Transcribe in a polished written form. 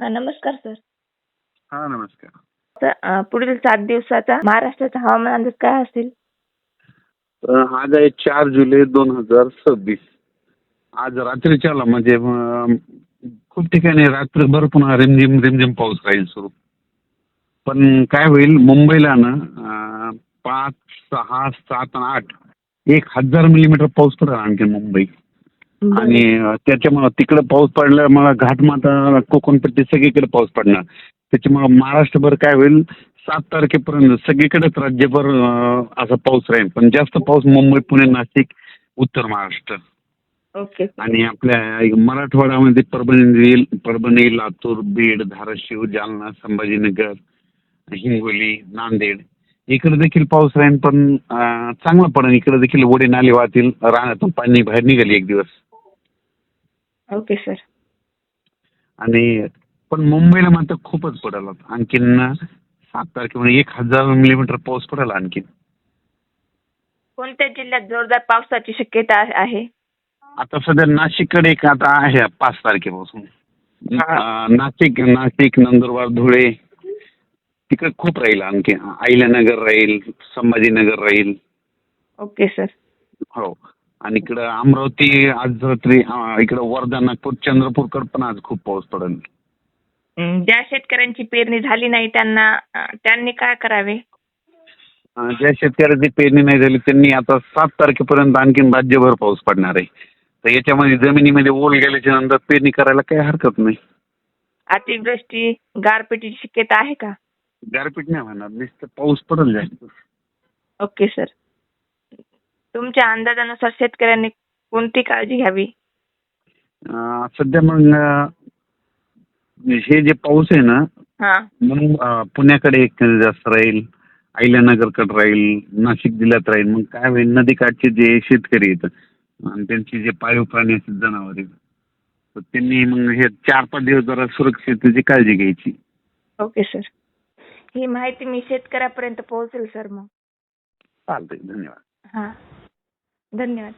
नमस्कार सर. हा नमस्कार. पुढील 7 दिवसाचा महाराष्ट्राचा हवामान अंदाज काय असेल? आज आहे 4 जुलै 2026. आज रात्रीच्याला म्हणजे खूप ठिकाणी रात्रभर पुन्हा रिमझिम रिमझिम पाऊस राहील सुरू. पण काय होईल मुंबईला ना 5, 6, 7 आणि 8 1000 मिलीमीटर पाऊस पडेल आणखी मुंबई. बरं. आणि त्याच्यामुळे तिकडे पाऊस पडल्यामुळे घाटमाथा कोकणपट्टी सगळीकडे पाऊस पडणार. त्याच्यामुळे महाराष्ट्रभर काय होईल 7 तारखेपर्यंत सगळीकडेच राज्यभर असा पाऊस राहील. पण जास्त पाऊस मुंबई, पुणे, नाशिक, उत्तर महाराष्ट्र ओके. आणि आपल्या मराठवाड्यामध्ये परभणी, लातूर, बीड, धाराशिव, जालना, संभाजीनगर, हिंगोली, नांदेड इकडे देखील पाऊस राहील. पण चांगला पडेल. इकडे देखील ओढे नाले वाहतील, रानातून पाणी बाहेर निघेल एक दिवस. Okay sir. आणि पण मुंबईला मात्र खूपच पडेल आणखीन 7 तारखेमध्ये 1000 मिलीमीटर पाऊस पडेल आणखीन. कोणत्या जिल्ह्यात जोरदार पावसाची शक्यता आहे? आता सध्या नाशिककडे एक आता आहे 5 तारखेपासून. नाशिक, नंदुरबार, धुळे तिकडे खूप राहील. आणखी अहिल्यानगर राहील, संभाजीनगर राहील. Okay sir. हो. आणि इकडं अमरावती आज रात्री इकडं वर्धा, नागपूर, चंद्रपूरकडे पण आज खूप पाऊस पडेल. ज्या शेतकऱ्यांची पेरणी झाली नाही त्यांनी काय करावे? ज्या शेतकऱ्याची पेरणी नाही झाली त्यांनी आता 7 तारखेपर्यंत आणखीन राज्यभर पाऊस पडणार आहे. तर याच्यामध्ये जमिनीमध्ये ओल गेल्याच्या नंतर पेरणी करायला काही हरकत नाही. अतिवृष्टी, गारपिटीची शक्यता आहे का? गारपीट नाही होणार, नुसतं पाऊस पडेल जास्त. Okay sir. तुमच्या अंदाजानुसार शेतकऱ्यांनी कोणती काळजी घ्यावी? सध्या मग हे जे पाऊस आहे ना मग पुण्याकडे एक जास्त राहील, अहिल्यानगरकडे राहील, नाशिक जिल्ह्यात राहील. मग काय होईल नदीकाठचे जे शेतकरी आहेत आणि त्यांची जे पाळीव प्राणी असतात जनावर आहेत तर त्यांनी मग हे 4-5 दिवस जरा सुरक्षिततेची काळजी घ्यायची. Okay sir. ही माहिती मी शेतकऱ्यापर्यंत पोहोचेल सर मग. चालतंय. धन्यवाद. हां. धन्यवाद.